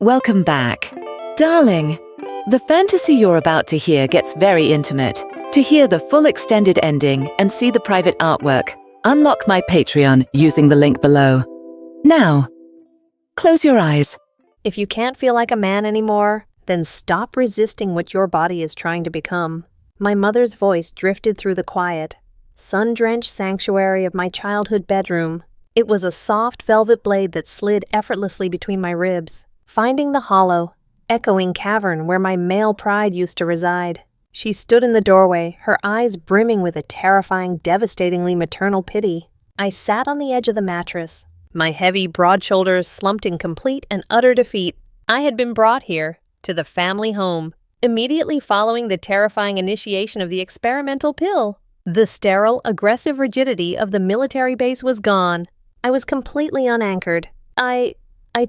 Welcome back. Darling, the fantasy you're about to hear gets very intimate. To hear the full extended ending and see the private artwork, unlock my Patreon using the link below. Now, close your eyes. If you can't feel like a man anymore, then stop resisting what your body is trying to become. My mother's voice drifted through the quiet, sun-drenched sanctuary of my childhood bedroom. It was a soft velvet blade that slid effortlessly between my ribs, finding the hollow, echoing cavern where my male pride used to reside. She stood in the doorway, her eyes brimming with a terrifying, devastatingly maternal pity. I sat on the edge of the mattress, my heavy, broad shoulders slumped in complete and utter defeat. I had been brought here, to the family home, immediately following the terrifying initiation of the experimental pill. The sterile, aggressive rigidity of the military base was gone. I was completely unanchored. I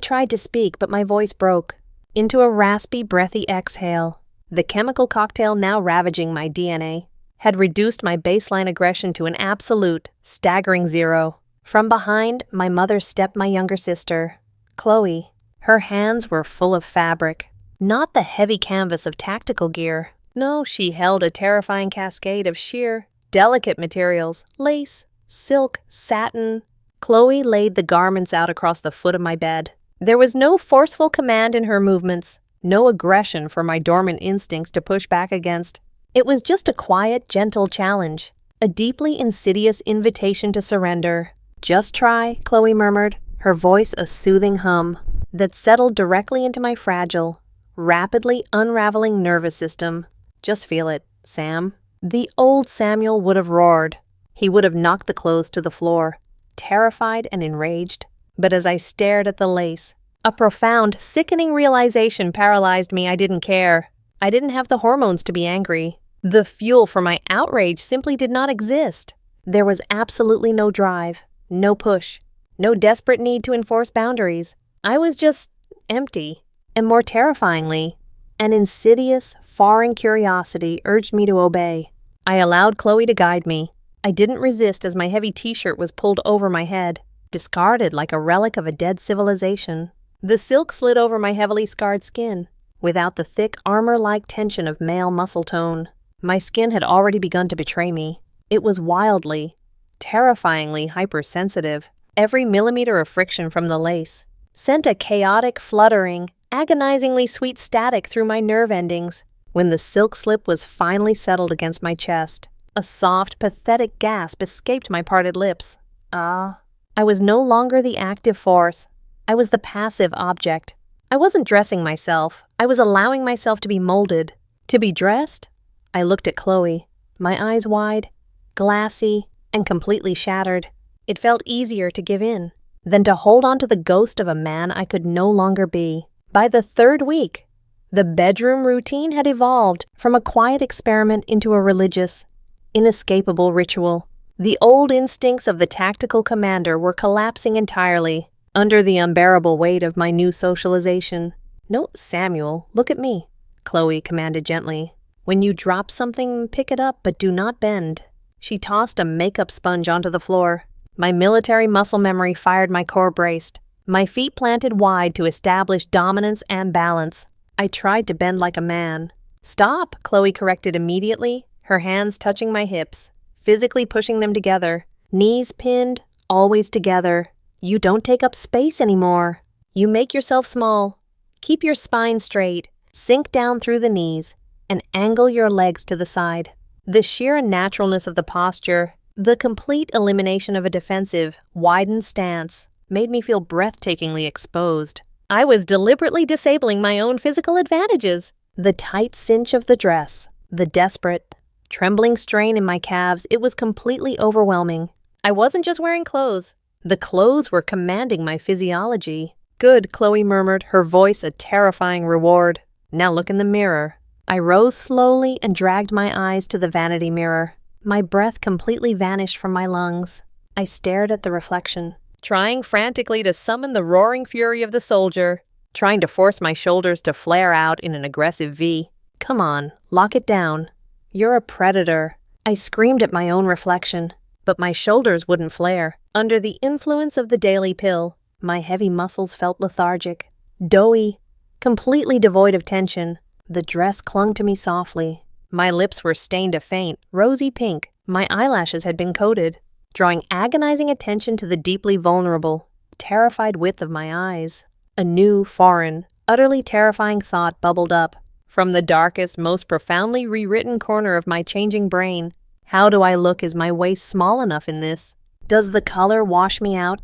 tried to speak, but my voice broke into a raspy, breathy exhale. The chemical cocktail now ravaging my DNA had reduced my baseline aggression to an absolute, staggering zero. From behind, my mother stepped my younger sister, Chloe. Her hands were full of fabric, not the heavy canvas of tactical gear. No, she held a terrifying cascade of sheer, delicate materials, lace, silk, satin. Chloe laid the garments out across the foot of my bed. There was no forceful command in her movements, no aggression for my dormant instincts to push back against. It was just a quiet, gentle challenge, a deeply insidious invitation to surrender. "Just try," Chloe murmured, her voice a soothing hum that settled directly into my fragile, rapidly unraveling nervous system. "Just feel it, Sam." The old Samuel would have roared. He would have knocked the clothes to the floor, terrified and enraged. But as I stared at the lace, a profound, sickening realization paralyzed me. I didn't care. I didn't have the hormones to be angry. The fuel for my outrage simply did not exist. There was absolutely no drive, no push, no desperate need to enforce boundaries. I was just empty. And more terrifyingly, an insidious, foreign curiosity urged me to obey. I allowed Chloe to guide me. I didn't resist as my heavy t-shirt was pulled over my head, discarded like a relic of a dead civilization. The silk slid over my heavily scarred skin, without the thick, armor-like tension of male muscle tone. My skin had already begun to betray me. It was wildly, terrifyingly hypersensitive. Every millimeter of friction from the lace sent a chaotic, fluttering, agonizingly sweet static through my nerve endings. When the silk slip was finally settled against my chest, a soft, pathetic gasp escaped my parted lips. I was no longer the active force. I was the passive object. I wasn't dressing myself. I was allowing myself to be molded, to be dressed. I looked at Chloe, my eyes wide, glassy, and completely shattered. It felt easier to give in than to hold on to the ghost of a man I could no longer be. By the third week, the bedroom routine had evolved from a quiet experiment into a religious, inescapable ritual. The old instincts of the tactical commander were collapsing entirely under the unbearable weight of my new socialization. "No, Samuel, look at me," Chloe commanded gently. "When you drop something, pick it up, but do not bend." She tossed a makeup sponge onto the floor. My military muscle memory fired, my core braced, my feet planted wide to establish dominance and balance. I tried to bend like a man. "Stop," Chloe corrected immediately, her hands touching my hips, physically pushing them together, knees pinned, always together. "You don't take up space anymore. You make yourself small. Keep your spine straight, sink down through the knees, and angle your legs to the side." The sheer naturalness of the posture, the complete elimination of a defensive, widened stance, made me feel breathtakingly exposed. I was deliberately disabling my own physical advantages. The tight cinch of the dress, the desperate, trembling strain in my calves, it was completely overwhelming. I wasn't just wearing clothes. The clothes were commanding my physiology. "Good," Chloe murmured, her voice a terrifying reward. "Now look in the mirror." I rose slowly and dragged my eyes to the vanity mirror. My breath completely vanished from my lungs. I stared at the reflection, trying frantically to summon the roaring fury of the soldier, trying to force my shoulders to flare out in an aggressive V. "Come on, lock it down. You're a predator." I screamed at my own reflection, but my shoulders wouldn't flare. Under the influence of the daily pill, my heavy muscles felt lethargic, doughy, completely devoid of tension. The dress clung to me softly. My lips were stained a faint, rosy pink. My eyelashes had been coated, drawing agonizing attention to the deeply vulnerable, terrified width of my eyes. A new, foreign, utterly terrifying thought bubbled up from the darkest, most profoundly rewritten corner of my changing brain. How do I look? Is my waist small enough in this? Does the color wash me out?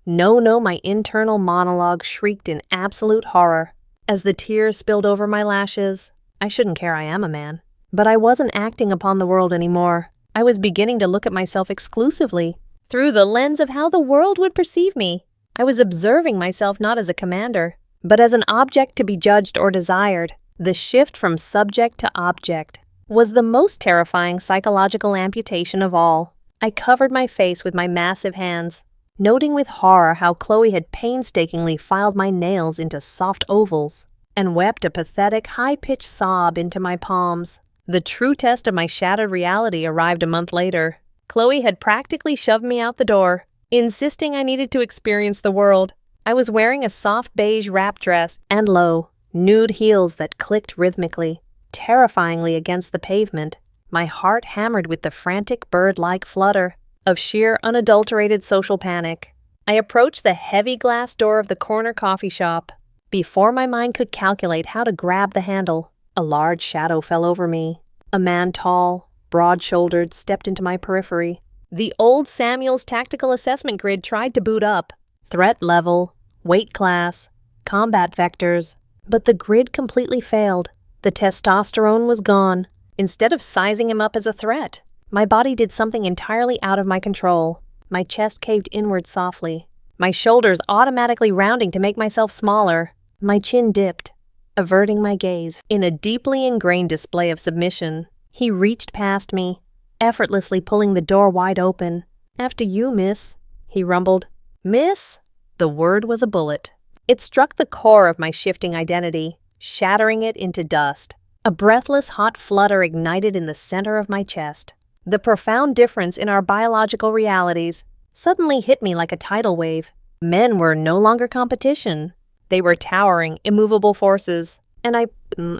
No, my internal monologue shrieked in absolute horror. As the tears spilled over my lashes, I shouldn't care, I am a man. But I wasn't acting upon the world anymore. I was beginning to look at myself exclusively through the lens of how the world would perceive me. I was observing myself not as a commander, but as an object to be judged or desired. The shift from subject to object was the most terrifying psychological amputation of all. I covered my face with my massive hands, noting with horror how Chloe had painstakingly filed my nails into soft ovals and wept a pathetic, high-pitched sob into my palms. The true test of my shattered reality arrived a month later. Chloe had practically shoved me out the door, insisting I needed to experience the world. I was wearing a soft beige wrap dress and low, nude heels that clicked rhythmically, terrifyingly against the pavement. My heart hammered with the frantic bird-like flutter of sheer, unadulterated social panic. I approached the heavy glass door of the corner coffee shop. Before my mind could calculate how to grab the handle, a large shadow fell over me. A man, tall, broad-shouldered, stepped into my periphery. The old Samuel's tactical assessment grid tried to boot up. Threat level, weight class, combat vectors. But the grid completely failed. The testosterone was gone. Instead of sizing him up as a threat, my body did something entirely out of my control. My chest caved inward softly, my shoulders automatically rounding to make myself smaller. My chin dipped, averting my gaze. In a deeply ingrained display of submission, he reached past me, effortlessly pulling the door wide open. "After you, miss," he rumbled. "Miss?" The word was a bullet. It struck the core of my shifting identity, shattering it into dust. A breathless, hot flutter ignited in the center of my chest. The profound difference in our biological realities suddenly hit me like a tidal wave. Men were no longer competition. They were towering, immovable forces. And I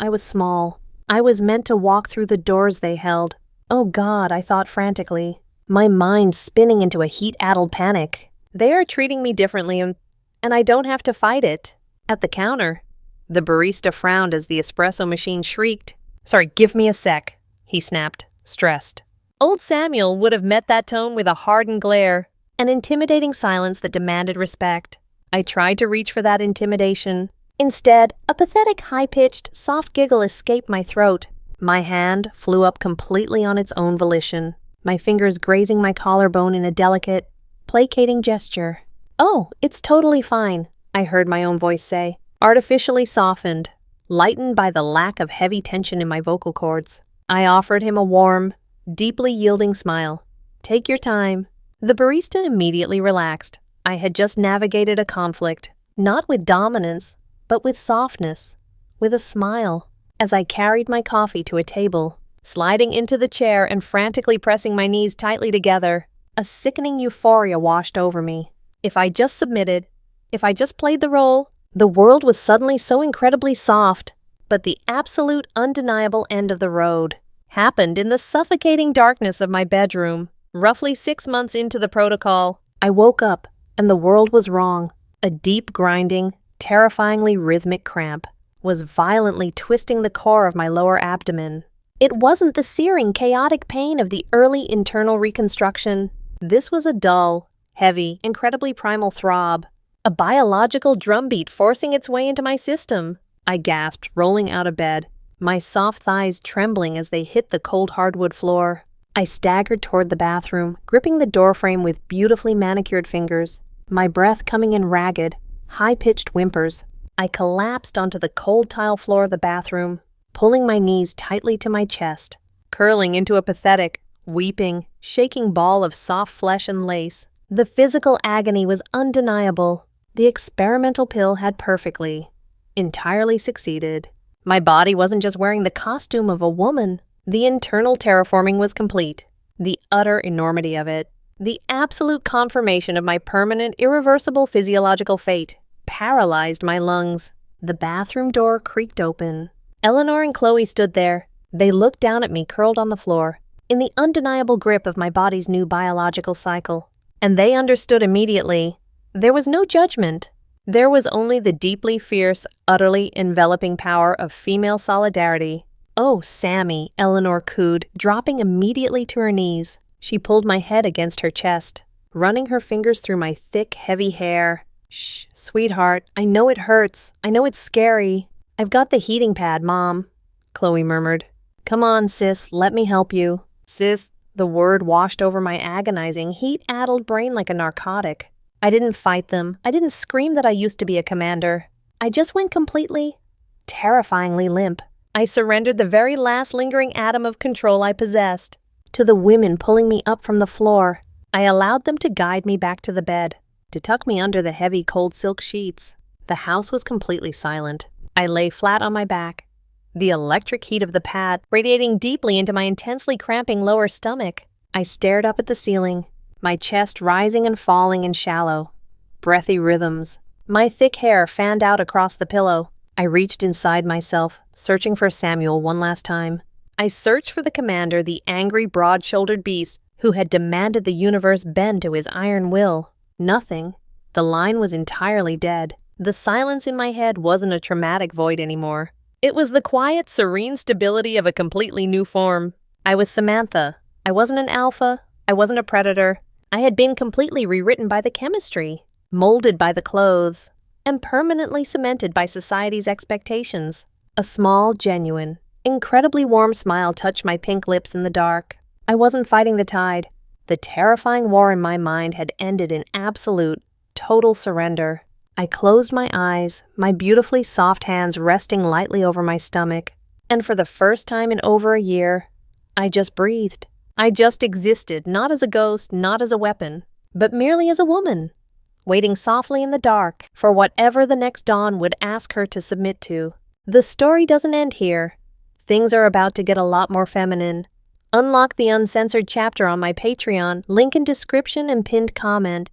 was small. I was meant to walk through the doors they held. Oh God, I thought frantically, my mind spinning into a heat-addled panic. They are treating me differently, and I don't have to fight it. At the counter, the barista frowned as the espresso machine shrieked. "Sorry, give me a sec," he snapped, stressed. Old Samuel would have met that tone with a hardened glare, an intimidating silence that demanded respect. I tried to reach for that intimidation. Instead, a pathetic, high-pitched, soft giggle escaped my throat. My hand flew up completely on its own volition, my fingers grazing my collarbone in a delicate, placating gesture. "Oh, it's totally fine," I heard my own voice say, artificially softened, lightened by the lack of heavy tension in my vocal cords. I offered him a warm, deeply yielding smile. "Take your time." The barista immediately relaxed. I had just navigated a conflict, not with dominance, but with softness, with a smile. As I carried my coffee to a table, sliding into the chair and frantically pressing my knees tightly together, a sickening euphoria washed over me. If I just submitted, if I just played the role, the world was suddenly so incredibly soft. But the absolute, undeniable end of the road happened in the suffocating darkness of my bedroom. Roughly 6 months into the protocol, I woke up, and the world was wrong. A deep, grinding, terrifyingly rhythmic cramp was violently twisting the core of my lower abdomen. It wasn't the searing, chaotic pain of the early internal reconstruction. This was a dull, heavy, incredibly primal throb, a biological drumbeat forcing its way into my system. I gasped, rolling out of bed, my soft thighs trembling as they hit the cold hardwood floor. I staggered toward the bathroom, gripping the doorframe with beautifully manicured fingers, my breath coming in ragged, high-pitched whimpers. I collapsed onto the cold tile floor of the bathroom, pulling my knees tightly to my chest, curling into a pathetic, weeping, shaking ball of soft flesh and lace. The physical agony was undeniable. The experimental pill had entirely succeeded. My body wasn't just wearing the costume of a woman. The internal terraforming was complete. The utter enormity of it, The absolute confirmation of my permanent, irreversible physiological fate paralyzed my lungs. The bathroom door creaked open. Eleanor and Chloe stood there. They looked down at me curled on the floor, in the undeniable grip of my body's new biological cycle. And they understood immediately. There was no judgment. There was only the deeply fierce, utterly enveloping power of female solidarity. "Oh, Sammy," Eleanor cooed, dropping immediately to her knees. She pulled my head against her chest, running her fingers through my thick, heavy hair. "Shh, sweetheart, I know it hurts. I know it's scary. I've got the heating pad, Mom," Chloe murmured. "Come on, sis, let me help you." "Sis," the word washed over my agonizing, heat-addled brain like a narcotic. I didn't fight them. I didn't scream that I used to be a commander. I just went completely, terrifyingly limp. I surrendered the very last lingering atom of control I possessed. To the women pulling me up from the floor, I allowed them to guide me back to the bed, to tuck me under the heavy, cold silk sheets. The house was completely silent. I lay flat on my back, the electric heat of the pad radiating deeply into my intensely cramping lower stomach. I stared up at the ceiling, my chest rising and falling in shallow, breathy rhythms. My thick hair fanned out across the pillow. I reached inside myself, searching for Samuel one last time. I searched for the commander, the angry, broad-shouldered beast who had demanded the universe bend to his iron will. Nothing. The line was entirely dead. The silence in my head wasn't a traumatic void anymore. It was the quiet, serene stability of a completely new form. I was Samantha. I wasn't an alpha. I wasn't a predator. I had been completely rewritten by the chemistry, molded by the clothes, and permanently cemented by society's expectations. A small, genuine, incredibly warm smile touched my pink lips in the dark. I wasn't fighting the tide. The terrifying war in my mind had ended in absolute, total surrender. I closed my eyes, my beautifully soft hands resting lightly over my stomach, and for the first time in over a year, I just breathed. I just existed, not as a ghost, not as a weapon, but merely as a woman, waiting softly in the dark for whatever the next dawn would ask her to submit to. The story doesn't end here. Things are about to get a lot more feminine. Unlock the uncensored chapter on my Patreon, link in description and pinned comment.